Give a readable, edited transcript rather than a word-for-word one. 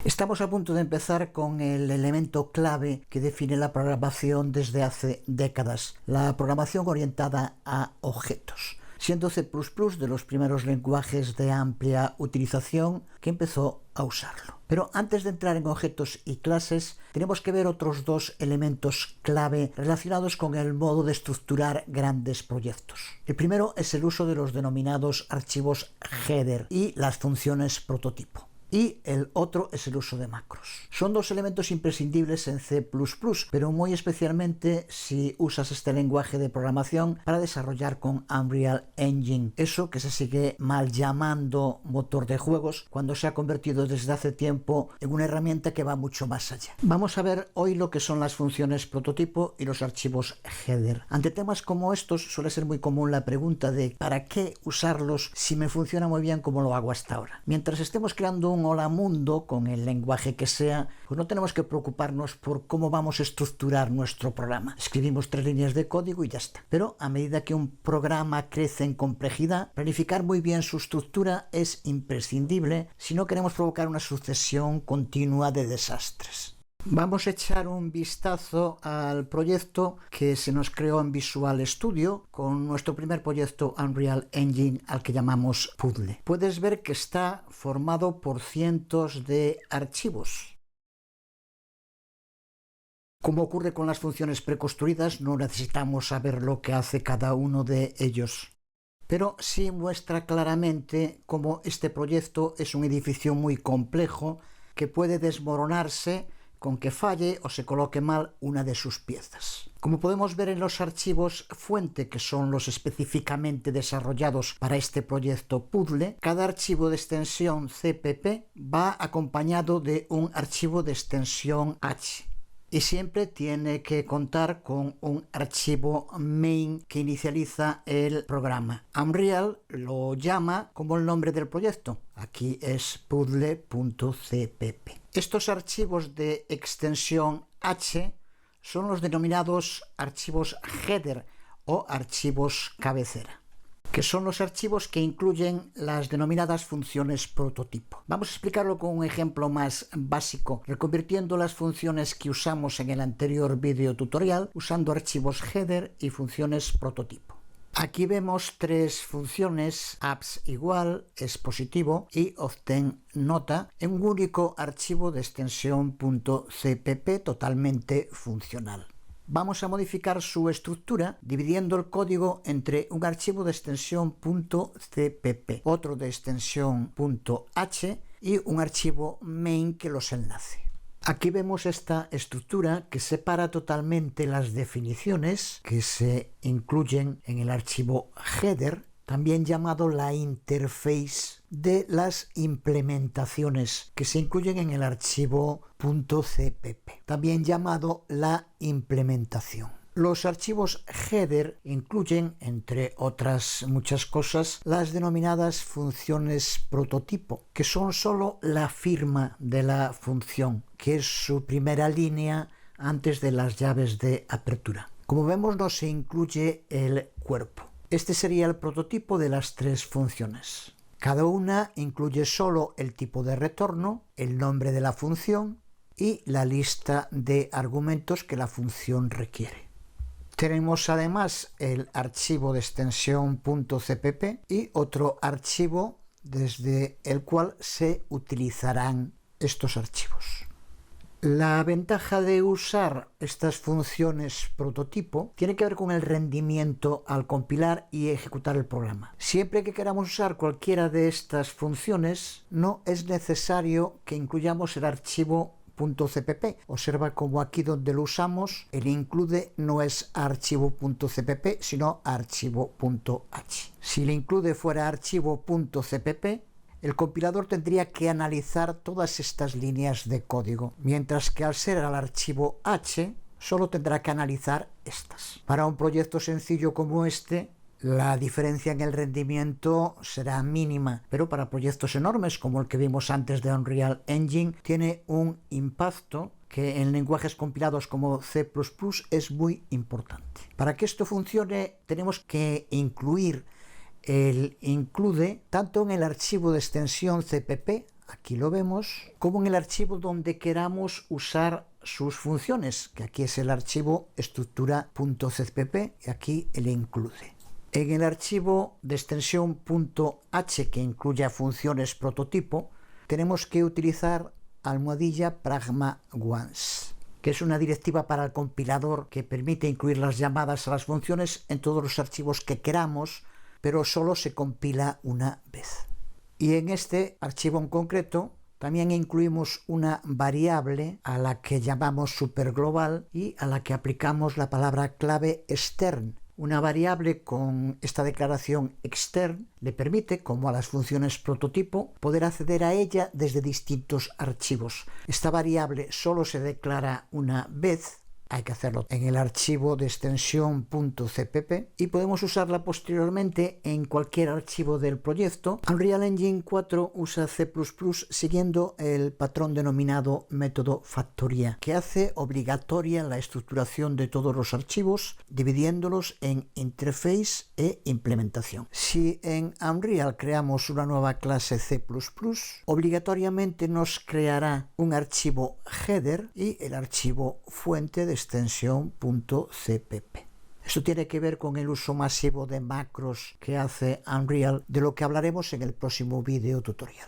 Estamos a punto de empezar con el elemento clave que define la programación desde hace décadas, la programación orientada a objetos, siendo C++ de los primeros lenguajes de amplia utilización que empezó a usarlo. Pero antes de entrar en objetos y clases, tenemos que ver otros dos elementos clave relacionados con el modo de estructurar grandes proyectos. El primero es el uso de los denominados archivos header y las funciones prototipo. Y el otro es el uso de macros. Son dos elementos imprescindibles en C++, pero muy especialmente si usas este lenguaje de programación para desarrollar con Unreal Engine, eso que se sigue mal llamando motor de juegos cuando se ha convertido desde hace tiempo en una herramienta que va mucho más allá. Vamos a ver hoy lo que son las funciones prototipo y los archivos header. Ante temas como estos suele ser muy común la pregunta de ¿para qué usarlos si me funciona muy bien como lo hago hasta ahora? Mientras estemos creando un hola mundo con el lenguaje que sea, pues no tenemos que preocuparnos por cómo vamos a estructurar nuestro programa. Escribimos 3 líneas de código y ya está. Pero a medida que un programa crece en complejidad, planificar muy bien su estructura es imprescindible si no queremos provocar una sucesión continua de desastres. Vamos a echar un vistazo al proyecto que se nos creó en Visual Studio con nuestro primer proyecto Unreal Engine al que llamamos Puzzle. Puedes ver que está formado por cientos de archivos. Como ocurre con las funciones preconstruidas, no necesitamos saber lo que hace cada uno de ellos. Pero sí muestra claramente cómo este proyecto es un edificio muy complejo que puede desmoronarse con que falle o se coloque mal una de sus piezas. Como podemos ver en los archivos fuente, que son los específicamente desarrollados para este proyecto Puzzle, cada archivo de extensión CPP va acompañado de un archivo de extensión H. Y siempre tiene que contar con un archivo main que inicializa el programa. Unreal lo llama como el nombre del proyecto. Aquí es puzzle.cpp. Estos archivos de extensión H son los denominados archivos header o archivos cabecera, que son los archivos que incluyen las denominadas funciones prototipo. Vamos a explicarlo con un ejemplo más básico, reconvirtiendo las funciones que usamos en el anterior vídeo tutorial usando archivos header y funciones prototipo. Aquí vemos 3 funciones, apps igual, es positivo y obtén nota en un único archivo de extensión .cpp totalmente funcional. Vamos a modificar su estructura dividiendo el código entre un archivo de extensión .cpp, otro de extensión .h y un archivo main que los enlace. Aquí vemos esta estructura que separa totalmente las definiciones que se incluyen en el archivo header, también llamado la interface, de las implementaciones que se incluyen en el archivo .cpp, también llamado la implementación. Los archivos header incluyen, entre otras muchas cosas, las denominadas funciones prototipo, que son solo la firma de la función, que es su primera línea antes de las llaves de apertura. Como vemos, no se incluye el cuerpo. Este sería el prototipo de las 3 funciones. Cada una incluye solo el tipo de retorno, el nombre de la función y la lista de argumentos que la función requiere. Tenemos además el archivo de extensión .cpp y otro archivo desde el cual se utilizarán estos archivos. La ventaja de usar estas funciones prototipo tiene que ver con el rendimiento al compilar y ejecutar el programa. Siempre que queramos usar cualquiera de estas funciones, no es necesario que incluyamos el archivo .cpp. Observa como aquí donde lo usamos, el include no es archivo .cpp, sino archivo .h. Si el include fuera archivo .cpp, el compilador tendría que analizar todas estas líneas de código, mientras que al ser el archivo H, solo tendrá que analizar estas. Para un proyecto sencillo como este, la diferencia en el rendimiento será mínima, pero para proyectos enormes como el que vimos antes de Unreal Engine, tiene un impacto que en lenguajes compilados como C++ es muy importante. Para que esto funcione, tenemos que incluir el include tanto en el archivo de extensión CPP, aquí lo vemos, como en el archivo donde queramos usar sus funciones, que aquí es el archivo estructura.cpp y aquí el include. En el archivo de extensión .h que incluya funciones prototipo, tenemos que utilizar almohadilla pragma once, que es una directiva para el compilador que permite incluir las llamadas a las funciones en todos los archivos que queramos, pero solo se compila una vez. Y en este archivo en concreto también incluimos una variable a la que llamamos superglobal y a la que aplicamos la palabra clave extern. Una variable con esta declaración extern le permite, como a las funciones prototipo, poder acceder a ella desde distintos archivos. Esta variable solo se declara una vez. Hay que hacerlo en el archivo de extensión .cpp y podemos usarla posteriormente en cualquier archivo del proyecto. Unreal Engine 4 usa C++ siguiendo el patrón denominado método factoría, que hace obligatoria la estructuración de todos los archivos, dividiéndolos en interface e implementación. Si en Unreal creamos una nueva clase C++, obligatoriamente nos creará un archivo header y el archivo fuente de extensión .cpp. Esto tiene que ver con el uso masivo de macros que hace Unreal, de lo que hablaremos en el próximo video tutorial.